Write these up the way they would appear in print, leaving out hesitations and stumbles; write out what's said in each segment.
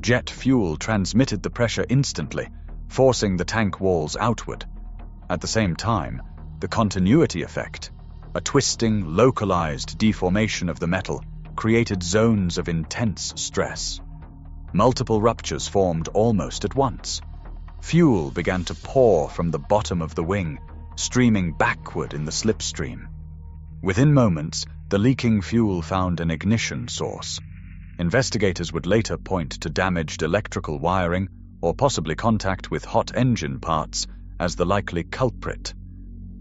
Jet fuel transmitted the pressure instantly, forcing the tank walls outward. At the same time, the continuity effect, a twisting, localized deformation of the metal, created zones of intense stress. Multiple ruptures formed almost at once. Fuel began to pour from the bottom of the wing, streaming backward in the slipstream. Within moments, the leaking fuel found an ignition source. Investigators would later point to damaged electrical wiring or possibly contact with hot engine parts as the likely culprit.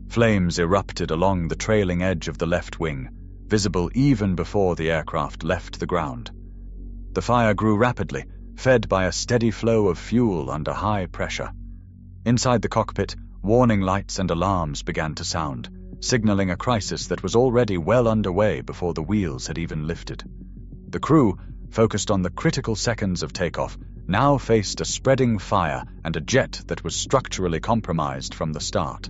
Flames erupted along the trailing edge of the left wing, visible even before the aircraft left the ground. The fire grew rapidly, fed by a steady flow of fuel under high pressure. Inside the cockpit, warning lights and alarms began to sound, signaling a crisis that was already well underway before the wheels had even lifted. The crew, focused on the critical seconds of takeoff, now faced a spreading fire and a jet that was structurally compromised from the start.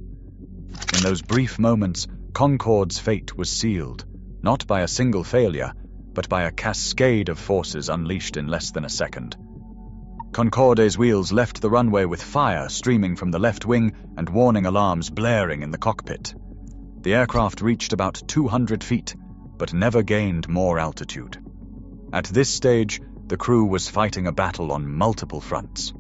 In those brief moments, Concorde's fate was sealed, not by a single failure, but by a cascade of forces unleashed in less than a second. Concorde's wheels left the runway with fire streaming from the left wing and warning alarms blaring in the cockpit. The aircraft reached about 200 feet, but never gained more altitude. At this stage, the crew was fighting a battle on multiple fronts.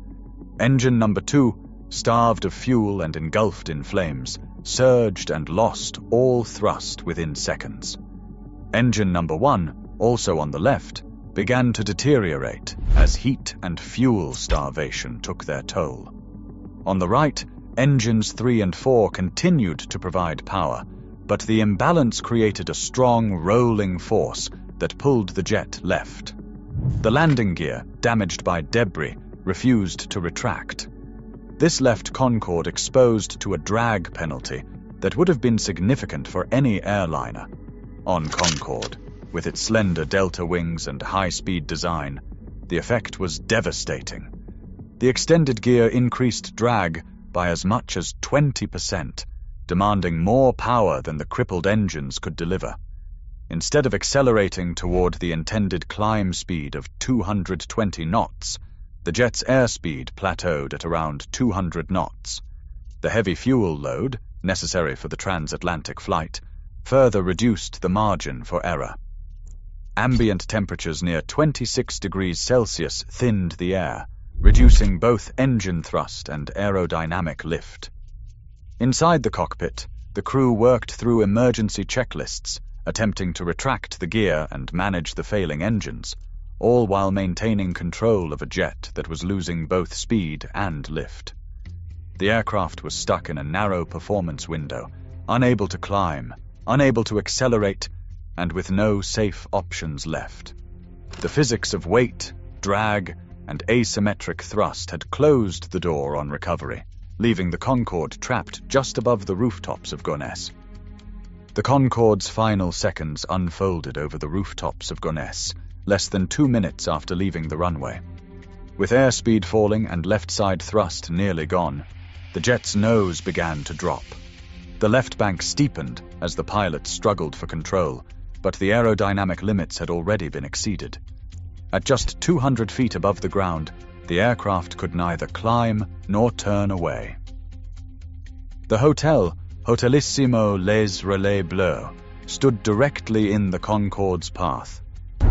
Engine number 2, starved of fuel and engulfed in flames, surged and lost all thrust within seconds. Engine number 1, also on the left, began to deteriorate as heat and fuel starvation took their toll. On the right, engines 3 and 4 continued to provide power, but the imbalance created a strong rolling force that pulled the jet left. The landing gear, damaged by debris, refused to retract. This left Concorde exposed to a drag penalty that would have been significant for any airliner. On Concorde, with its slender delta wings and high-speed design, the effect was devastating. The extended gear increased drag by as much as 20%, demanding more power than the crippled engines could deliver. Instead of accelerating toward the intended climb speed of 220 knots, the jet's airspeed plateaued at around 200 knots. The heavy fuel load, necessary for the transatlantic flight, further reduced the margin for error. Ambient temperatures near 26 degrees Celsius thinned the air, reducing both engine thrust and aerodynamic lift. Inside the cockpit, the crew worked through emergency checklists, attempting to retract the gear and manage the failing engines, all while maintaining control of a jet that was losing both speed and lift. The aircraft was stuck in a narrow performance window, unable to climb, unable to accelerate, and with no safe options left. The physics of weight, drag, and asymmetric thrust had closed the door on recovery, leaving the Concorde trapped just above the rooftops of Gonesse. The Concorde's final seconds unfolded over the rooftops of Gonesse, less than 2 minutes after leaving the runway. With airspeed falling and left side thrust nearly gone, the jet's nose began to drop. The left bank steepened as the pilot struggled for control, but the aerodynamic limits had already been exceeded. At just 200 feet above the ground, the aircraft could neither climb nor turn away. The hotel, Hotelissimo Les Relais Bleus, stood directly in the Concorde's path.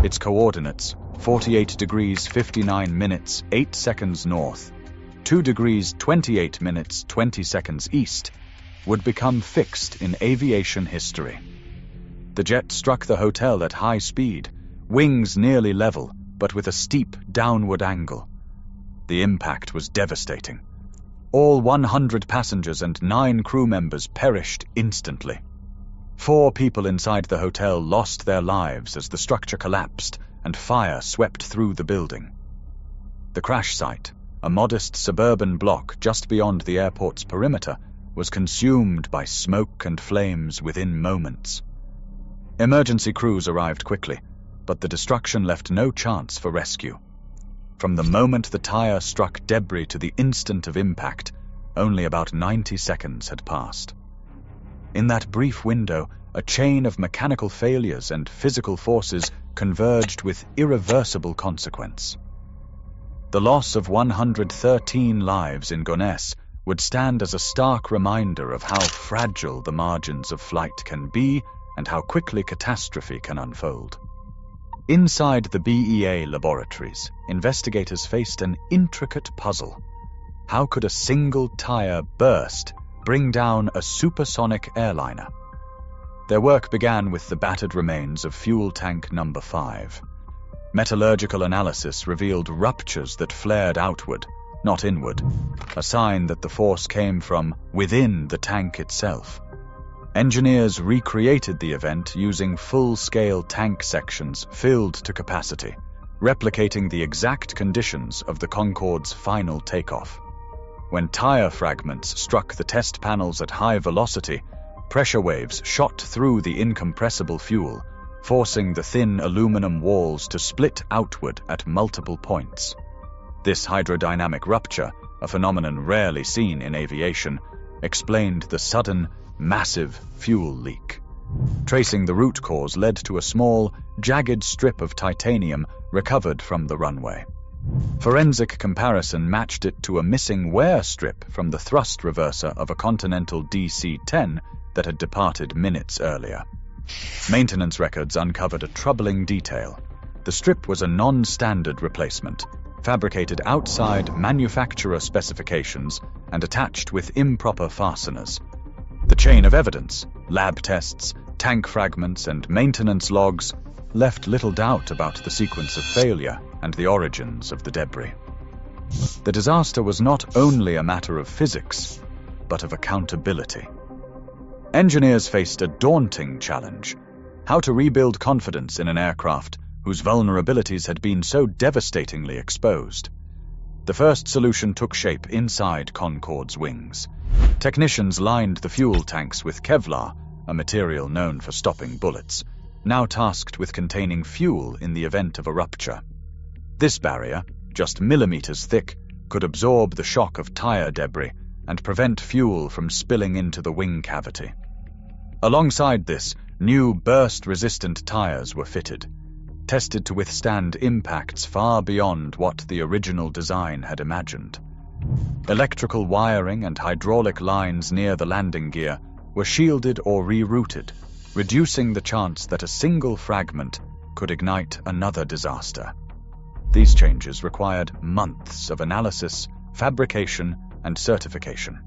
Its coordinates, 48 degrees 59 minutes 8 seconds north, 2 degrees 28 minutes 20 seconds east, would become fixed in aviation history. The jet struck the hotel at high speed, wings nearly level, but with a steep downward angle. The impact was devastating. All 100 passengers and 9 crew members perished instantly. 4 people inside the hotel lost their lives as the structure collapsed and fire swept through the building. The crash site, a modest suburban block just beyond the airport's perimeter, was consumed by smoke and flames within moments. Emergency crews arrived quickly, but the destruction left no chance for rescue. From the moment the tire struck debris to the instant of impact, only about 90 seconds had passed. In that brief window, a chain of mechanical failures and physical forces converged with irreversible consequence. The loss of 113 lives in Gonesse would stand as a stark reminder of how fragile the margins of flight can be and how quickly catastrophe can unfold. Inside the BEA laboratories, investigators faced an intricate puzzle. How could a single tire burst bring down a supersonic airliner? Their work began with the battered remains of fuel tank number 5. Metallurgical analysis revealed ruptures that flared outward, not inward, a sign that the force came from within the tank itself. Engineers recreated the event using full-scale tank sections filled to capacity, replicating the exact conditions of the Concorde's final takeoff. When tire fragments struck the test panels at high velocity, pressure waves shot through the incompressible fuel, forcing the thin aluminum walls to split outward at multiple points. This hydrodynamic rupture, a phenomenon rarely seen in aviation, explained the sudden, massive fuel leak. Tracing the root cause led to a small, jagged strip of titanium recovered from the runway. Forensic comparison matched it to a missing wear strip from the thrust reverser of a Continental DC-10 that had departed minutes earlier. Maintenance records uncovered a troubling detail. The strip was a non-standard replacement, fabricated outside manufacturer specifications and attached with improper fasteners. The chain of evidence, lab tests, tank fragments, and maintenance logs left little doubt about the sequence of failure and the origins of the debris. The disaster was not only a matter of physics, but of accountability. Engineers faced a daunting challenge: how to rebuild confidence in an aircraft whose vulnerabilities had been so devastatingly exposed. The first solution took shape inside Concorde's wings. Technicians lined the fuel tanks with Kevlar, a material known for stopping bullets, now tasked with containing fuel in the event of a rupture. This barrier, just millimeters thick, could absorb the shock of tire debris and prevent fuel from spilling into the wing cavity. Alongside this, new burst-resistant tires were fitted, tested to withstand impacts far beyond what the original design had imagined. Electrical wiring and hydraulic lines near the landing gear were shielded or rerouted, reducing the chance that a single fragment could ignite another disaster. These changes required months of analysis, fabrication, and certification.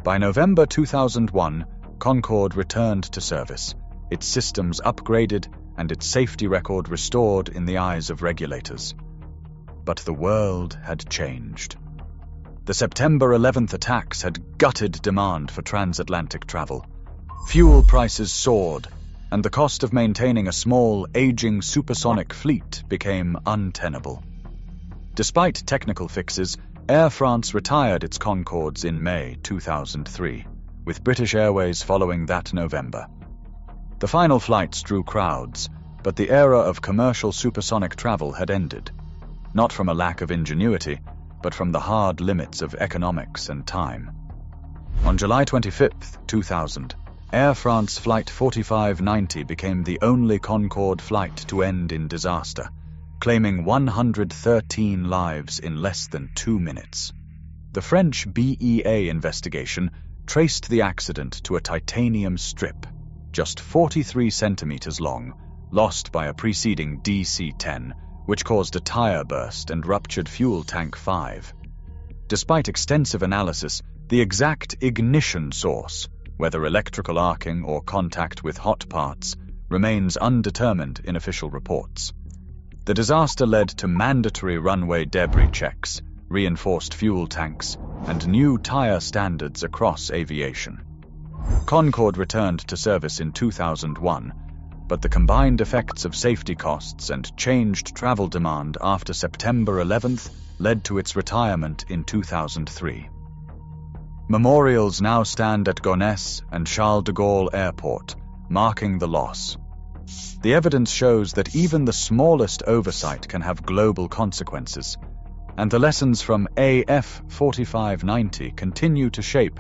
By November 2001, Concorde returned to service, its systems upgraded and its safety record restored in the eyes of regulators. But the world had changed. The September 11th attacks had gutted demand for transatlantic travel. Fuel prices soared, and the cost of maintaining a small, aging supersonic fleet became untenable. Despite technical fixes, Air France retired its Concordes in May 2003, with British Airways following that November. The final flights drew crowds, but the era of commercial supersonic travel had ended, not from a lack of ingenuity, but from the hard limits of economics and time. On July 25, 2000, Air France Flight 4590 became the only Concorde flight to end in disaster, claiming 113 lives in less than 2 minutes. The French BEA investigation traced the accident to a titanium strip, just 43 centimeters long, lost by a preceding DC-10, which caused a tire burst and ruptured fuel tank 5. Despite extensive analysis, the exact ignition source, whether electrical arcing or contact with hot parts, remains undetermined in official reports. The disaster led to mandatory runway debris checks, reinforced fuel tanks, and new tire standards across aviation. Concorde returned to service in 2001, but the combined effects of safety costs and changed travel demand after September 11th led to its retirement in 2003. Memorials now stand at Gonesse and Charles de Gaulle Airport, marking the loss. The evidence shows that even the smallest oversight can have global consequences, and the lessons from AF 4590 continue to shape